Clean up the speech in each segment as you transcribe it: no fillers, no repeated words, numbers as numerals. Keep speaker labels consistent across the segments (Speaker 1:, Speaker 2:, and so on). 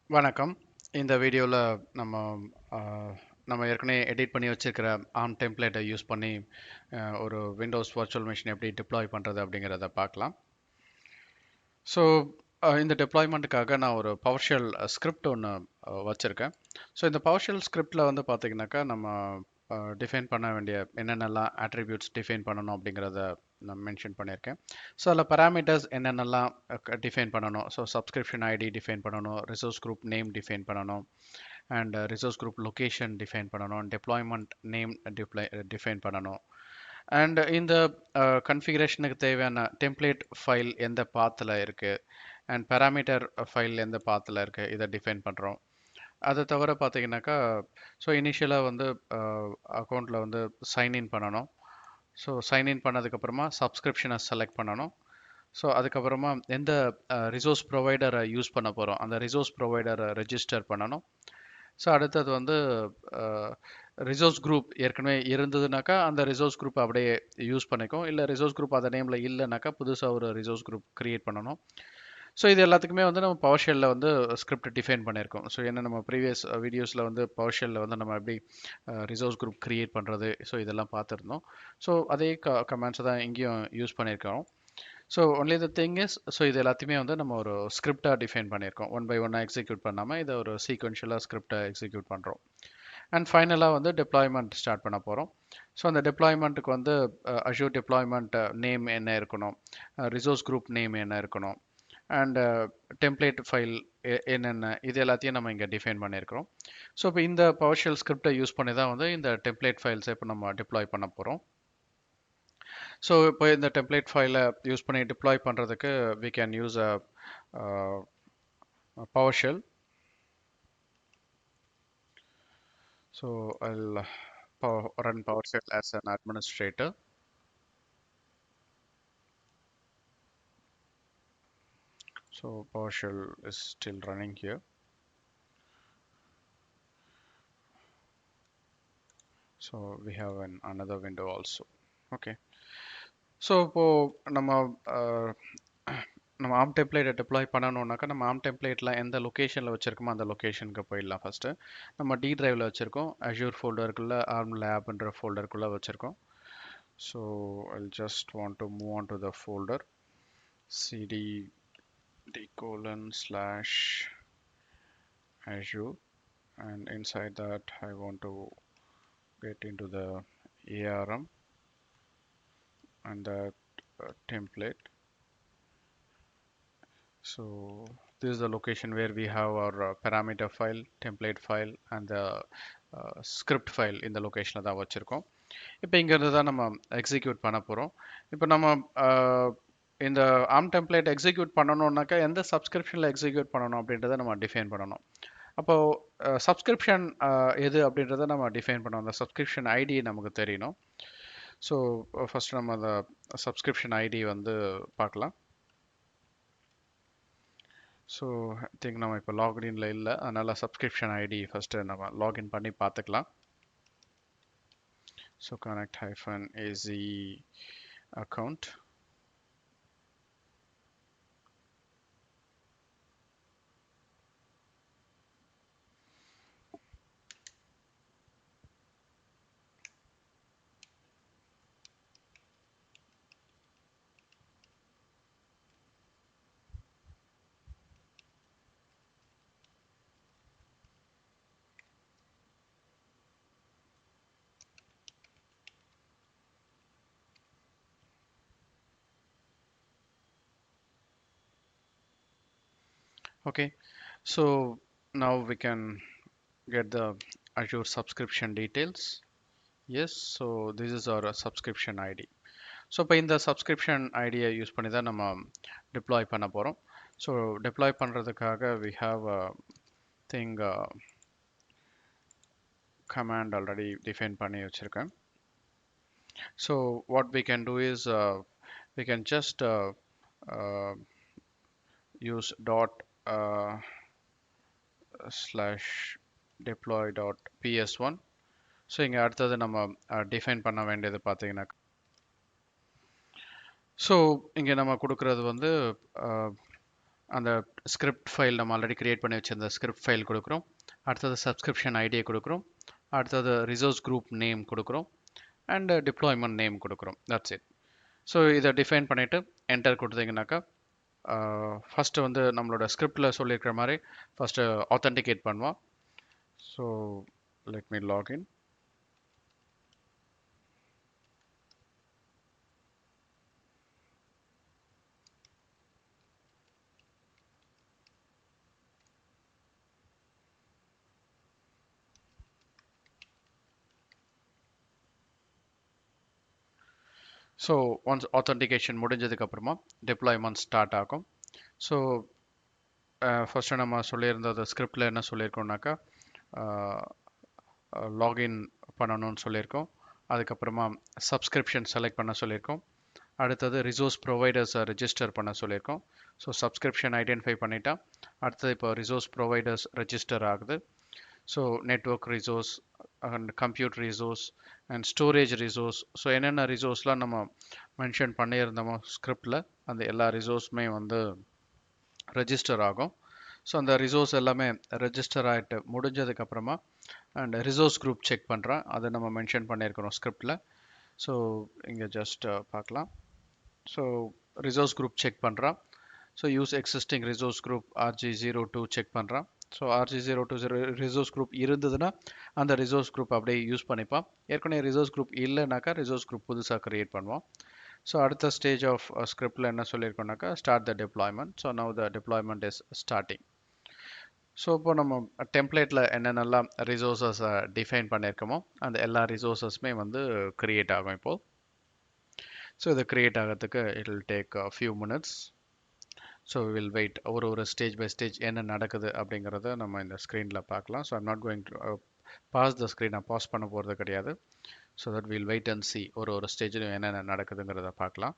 Speaker 1: வணக்கம். இந்த வீடியோல நம்ம அ, நம்ம ஏற்கனவே எடிட் பண்ணி வச்சிருக்கிற ஆர்ம் டெம்ப்ளேட்டை யூஸ் பண்ணி ஒரு விண்டோஸ் வர்ச்சுவல் மிஷின் எப்படி டிப்ளாய் பண்ணுறது அப்படிங்கிறத பார்க்கலாம். ஸோ இந்த டிப்ளாய்மெண்ட்டுக்காக நான் ஒரு பவர்ஷெல் ஸ்கிரிப்ட் ஒன்று வச்சுருக்கேன். ஸோ இந்த பவர்ஷெல் ஸ்கிரிப்டில் வந்து பார்த்தீங்கன்னாக்கா நம்ம டிஃபைன் பண்ண வேண்டிய என்னென்னலாம் ஆட்ரிபியூட்ஸ் டிஃபைன் பண்ணணும் அப்படிங்கிறத நான் மென்ஷன் பண்ணியிருக்கேன். ஸோ அதில் பராமீட்டர்ஸ் என்னென்னலாம் டிஃபைன் பண்ணணும். ஸோ சப்ஸ்கிரிப்ஷன் ஐடி டிஃபைன் பண்ணணும், ரிசோர்ஸ் குரூப் நேம் டிஃபைன் பண்ணணும், and resource group location define பண்ணணும், டெப்ளாய்மெண்ட் நேம் டிஃபைன் பண்ணணும். அண்ட் இந்த கன்ஃபிகரேஷனுக்கு தேவையான டெம்ப்ளேட் ஃபைல் எந்த பாத்தில் இருக்குது அண்ட் பேராமீட்டர் ஃபைல் எந்த பாத்தில் இருக்குது இதை டிஃபைன் பண்ணுறோம். அதை தவிர பார்த்தீங்கன்னாக்கா ஸோ இனிஷியலாக வந்து அக்கௌண்ட்டில் வந்து சைன்இன் பண்ணணும். ஸோ சைன்இன் பண்ணதுக்கப்புறமா சப்ஸ்கிரிப்ஷனை செலக்ட் பண்ணணும். ஸோ அதுக்கப்புறமா எந்த ரிசோர்ஸ் ப்ரொவைடரை யூஸ் பண்ண போகிறோம் அந்த ரிசோர்ஸ் ப்ரொவைடரை ரெஜிஸ்டர் பண்ணணும். ஸோ அடுத்தது வந்து ரிசோர்ஸ் குரூப் ஏற்கனவே இருந்ததுனாக்கா அந்த ரிசோர்ஸ் குரூப் அப்படியே யூஸ் பண்ணிக்கும். இல்லை ரிசோர்ஸ் குரூப் அந்த நேமில் இல்லைனாக்கா புதுசாக ஒரு ரிசோர்ஸ் குரூப் கிரியேட் பண்ணணும். ஸோ இது எல்லாத்துக்குமே வந்து நம்ம பவர்ஷெல்லில் வந்து ஸ்கிரிப்ட் டிஃபைன் பண்ணியிருக்கோம். ஸோ என்ன நம்ம ப்ரீவியஸ் வீடியோஸில் வந்து பவர்ஷெல்லில் வந்து நம்ம எப்படி ரிசோர்ஸ் குரூப் கிரியேட் பண்ணுறது ஸோ இதெல்லாம் பார்த்துருந்தோம். ஸோ அதே கமெண்ட்ஸை தான் இங்கேயும் யூஸ் பண்ணியிருக்கோம். So only the thing is so இது எல்லாத்தையுமே வந்து நம்ம ஒரு ஸ்கிரிப்டாக டிஃபைன் பண்ணியிருக்கோம். ஒன் பை ஒன்னாக எக்ஸிக்யூட் பண்ணாமல் இதை ஒரு சீக்வென்ஷியலாக ஸ்கிரிப்டை எக்ஸிக்யூட் பண்ணுறோம். அண்ட் ஃபைனலாக வந்து டெப்ளாய்மெண்ட் ஸ்டார்ட் பண்ண போகிறோம். ஸோ அந்த டெப்ளாய்மெண்ட்டுக்கு வந்து அஷூர் டெப்ளாய்மெண்ட் நேம் என்ன இருக்கணும், ரிசோர்ஸ் குரூப் நேம் என்ன இருக்கணும், அண்ட் டெம்ப்ளேட் ஃபைல் என்னென்ன இது எல்லாத்தையும் நம்ம இங்கே டிஃபைன் பண்ணியிருக்கிறோம். ஸோ இப்போ இந்த பவர்ஷெல் ஸ்கிரிப்டை யூஸ் பண்ணி தான் வந்து இந்த டெம்ப்ளேட் ஃபைல்ஸை இப்போ நம்ம டிப்ளாய் பண்ண போகிறோம். ஸோ இப்போ இந்த டெம்ப்ளேட் ஃபைலை யூஸ் பண்ணி டிப்ளாய் பண்ணுறதுக்கு we can use a PowerShell. So I'll run PowerShell as an administrator. So PowerShell is still running here. So we have another window also. Okay. So இப்போ நம்ம நம்ம ஆம் டெம்ப்ளேட்டை டிப்ளாய் பண்ணணும்னாக்கா நம்ம ஆம் டெம்ப்ளேட்டில் எந்த லொக்கேஷனில் வச்சுருக்கோமோ அந்த லொக்கேஷனுக்கு போயிடலாம். ஃபஸ்ட்டு நம்ம டி டிரைவில் வச்சுருக்கோம், அஷ்யூர் ஃபோல்டருக்குள்ளே ஆர்ம் லேப்ன்ற ஃபோல்டருக்குள்ளே வச்சுருக்கோம். So I'll just want to move on to the folder cd d:/Azure, and inside that I want to get into the ARM and that template. So this is the location where we have our parameter file, template file and the script file இந்த லொக்கேஷனில் தான் வச்சுருக்கோம். இப்போ இங்கேருந்து தான் நம்ம execute பண்ண போகிறோம். இப்போ நம்ம இந்த ஆம் டெம்ப்ளேட் எக்ஸிக்யூட் பண்ணணும்னாக்கா எந்த சப்ஸ்கிரிப்ஷனில் எக்ஸிக்யூட் பண்ணணும் அப்படின்றத நம்ம டிஃபைன் பண்ணணும். அப்போது சப்ஸ்கிரிப்ஷன் எது அப்படின்றத நம்ம டிஃபைன் பண்ணணும். அந்த சப்ஸ்கிரிப்ஷன் ஐடி நமக்கு தெரியணும். ஸோ ஃபஸ்ட் நம்ம அந்த சப்ஸ்கிரிப்ஷன் ஐடி வந்து பார்க்கலாம். ஸோ ஐ திங்க் நம்ம இப்போ லாகின்ல இல்லை, அதனால் சப்ஸ்கிரிப்ஷன் ஐடி ஃபஸ்ட்டு நம்ம லாகின் பண்ணி பார்த்துக்கலாம். So connect -az account. Okay, so now we can get the Azure subscription details. Yes, so this is our subscription ID. So இப்போ இந்த சப்ஸ்கிரிப்ஷன் ஐடியை யூஸ் பண்ணி தான் நம்ம டிப்ளாய் பண்ண போகிறோம். ஸோ டிப்ளாய் பண்ணுறதுக்காக we have a thing command already define பண்ணி வச்சுருக்கேன். So what we can do is we can just use ./deploy.ps1. So இங்கே அடுத்தது நம்ம டிஃபைன் பண்ண வேண்டியது பார்த்தீங்கன்னா ஸோ இங்கே நம்ம கொடுக்குறது வந்து அந்த ஸ்கிரிப்ட் ஃபைல் நம்ம ஆல்ரெடி கிரியேட் பண்ணி வச்சிருந்த ஸ்கிரிப்ட் ஃபைல் கொடுக்குறோம். அடுத்தது சப்ஸ்கிரிப்ஷன் ஐடியை கொடுக்குறோம். அடுத்தது ரிசோர்ஸ் குரூப் நேம் கொடுக்குறோம். அண்ட் டிப்ளாய்மெண்ட் நேம் கொடுக்குறோம். That's it. ஸோ இதை டிஃபைன் பண்ணிவிட்டு என்டர் கொடுத்தீங்கன்னாக்கா ஃபஸ்ட்டு வந்து நம்மளோட ஸ்கிரிப்டில் சொல்லியிருக்கிற மாதிரி ஃபஸ்ட்டு ஆத்தென்டிகேட் பண்ணுவோம். So let me login. So once authentication முடிஞ்சதுக்கு அப்புறமா டிப்ளாய்மெண்ட் ஸ்டார்ட் ஆகும். ஸோ ஃபஸ்ட்டு நம்ம சொல்லியிருந்தது ஸ்கிரிப்டில் என்ன சொல்லியிருக்கோம்னாக்கா லாகின் பண்ணணும்னு சொல்லியிருக்கோம். அதுக்கப்புறமா சப்ஸ்கிரிப்ஷன் செலக்ட் பண்ண சொல்லியிருக்கோம். அடுத்தது ரிசோர்ஸ் ப்ரொவைடர்ஸை ரெஜிஸ்டர் பண்ண சொல்லியிருக்கோம். ஸோ சப்ஸ்கிரிப்ஷன் ஐடென்டிஃபை பண்ணிட்டா அடுத்தது இப்போ ரிசோர்ஸ் ப்ரொவைடர்ஸ் ரெஜிஸ்டர் ஆகுது. So network resource and compute resource and storage resource. So என்னென்ன ரிசோர்ஸ்லாம் நம்ம மென்ஷன் பண்ணியிருந்தோமோ ஸ்கிரிப்டில் அந்த எல்லா ரிசோர்ஸுமே வந்து ரெஜிஸ்டர் ஆகும். ஸோ அந்த ரிசோர்ஸ் எல்லாமே ரெஜிஸ்டர் ஆகிட்டு முடிஞ்சதுக்கப்புறமா அண்ட் ரிசோர்ஸ் குரூப் செக் பண்ணுறேன். அதை நம்ம மென்ஷன் பண்ணியிருக்கிறோம் ஸ்கிரிப்டில். ஸோ இங்கே ஜஸ்ட் பார்க்கலாம். ஸோ ரிசோர்ஸ் குரூப் செக் பண்ணுறான். So use existing resource group RG02 check பண்ணுறான். ஸோ RG02 ரிசோர்ஸ் குரூப் இருந்ததுன்னா அந்த ரிசோர்ஸ் குரூப் அப்படியே யூஸ் பண்ணிப்பான். ஏற்கனவே ரிசோர்ஸ் குரூப் இல்லைனாக்கா ரிசோர்ஸ் குரூப் புதுசாக க்ரியேட் பண்ணுவோம். ஸோ அடுத்த ஸ்டேஜ் ஆஃப் ஸ்கிரிப்டில் என்ன சொல்லியிருக்கோம்னாக்கா start the deployment. So now the deployment is starting. So இப்போ நம்ம டெம்ப்ளேட்டில் என்னென்னலாம் ரிசோர்ஸஸை டிஃபைன் பண்ணியிருக்கோமோ அந்த எல்லா ரிசோர்ஸஸுமே வந்து க்ரியேட் ஆகும் இப்போது. ஸோ இதை க்ரியேட் ஆகிறதுக்கு it will take few minutes. So will wait. ஒரு ஸ்டேஜ் பை ஸ்டேஜ் என்ன நடக்குது அப்படிங்கிறத நம்ம இந்த ஸ்க்ரீனில் பார்க்கலாம். So I'm not going to pause the screen. நான் பாஸ் பண்ண போகிறது கிடையாது. So that will wait and see ஒரு ஸ்டேஜிலும் என்னென்ன நடக்குதுங்கிறத பார்க்கலாம்.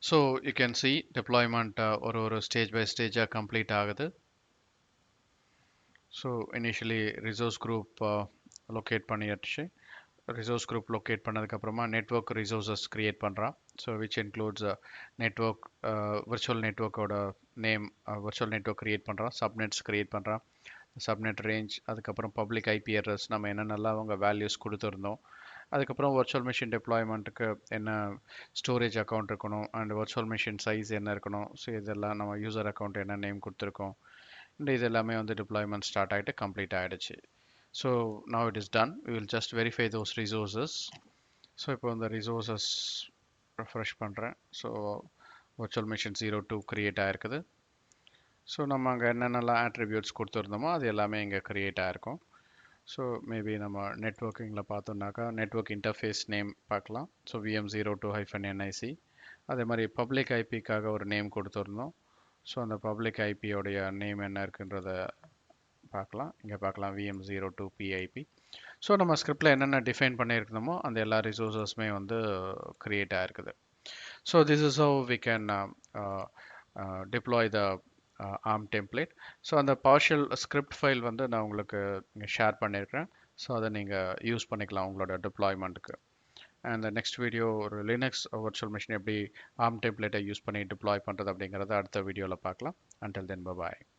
Speaker 1: So you can see deployment ஒரு ஸ்டேஜ் பை ஸ்டேஜாக கம்ப்ளீட் ஆகுது. So initially resource group locate பண்ணியாச்சு. ரிசோர்ஸ் குரூப் லொக்கேட் பண்ணதுக்கப்புறமா நெட்வொர்க் ரிசோர்ஸஸ் க்ரியேட் பண்ணுறான். So which includes network virtual நெட்வொர்க்கோட நேம் விர்ச்சுவல் நெட்வொர்க் க்ரியேட் பண்ணுறான். சப்நெட்ஸ் க்ரியேட் பண்ணுறான். சப்நெட் ரேஞ்ச், அதுக்கப்புறம் பப்ளிக் ஐபி அட்ரஸ் நம்ம என்னென்னலாம் அவங்க வேல்யூஸ் கொடுத்துருந்தோம். அதுக்கப்புறம் வர்ச்சுவல் மிஷின் டெப்ளாய்மெண்ட்டுக்கு என்ன ஸ்டோரேஜ் அக்கௌண்ட் இருக்கணும் அண்ட் வர்ச்சுவல் மிஷின் சைஸ் என்ன இருக்கணும். ஸோ இதெல்லாம் நம்ம யூசர் அக்கௌண்ட் என்ன நேம் கொடுத்துருக்கோம். இந்த இது எல்லாமே வந்து டிப்ளாய்மெண்ட் ஸ்டார்ட் ஆகிட்டு கம்ப்ளீட் ஆகிடுச்சு. So now it is done. We will just verify those resources. So இப்போ இந்த ரிசோர்ஸஸ் ரெஃப்ரெஷ் பண்ணுறேன். ஸோ வர்ச்சுவல் மிஷின் 02 க்ரியேட் ஆகிருக்குது. ஸோ நம்ம அங்கே என்னென்னலாம் ஆட்ரிபியூட்ஸ் கொடுத்துருந்தோமோ அது எல்லாமே இங்கே க்ரியேட் ஆகிருக்கும். ஸோ மேபி நம்ம நெட்வொர்க்கிங்கில் பார்த்தோம்னாக்கா நெட்வொர்க் இன்டர்ஃபேஸ் நேம் பார்க்கலாம். So VM02-NIC. அதே மாதிரி பப்ளிக் ஐபிக்காக ஒரு நேம் கொடுத்துருந்தோம். ஸோ அந்த பப்ளிக் ஐபியோடைய நேம் என்ன இருக்குன்றத பார்க்கலாம். இங்கே பார்க்கலாம் VM02 PIP. ஸோ நம்ம ஸ்கிரிப்டில் என்னென்ன டிஃபைன் பண்ணியிருக்கணுமோ அந்த எல்லா ரிசோர்ஸஸுமே வந்து கிரியேட் ஆகிருக்குது. So this is how we can deploy the ARM template. So அந்த partial script ஃபைல் வந்து நான் உங்களுக்கு இங்கே ஷேர் பண்ணியிருக்கிறேன். ஸோ அதை நீங்கள் யூஸ் பண்ணிக்கலாம் உங்களோட டிப்ளாய்மெண்ட்டுக்கு. அண்ட் நெக்ஸ்ட் வீடியோ ஒரு லினக்ஸ் வர்ச்சுவல் மிஷின் எப்படி ARM டெம்ப்ளேட்டை யூஸ் பண்ணி டிப்ளாய் பண்ணுறது அப்படிங்கிறத அடுத்த வீடியோவில் பார்க்கலாம். Until then, bye bye.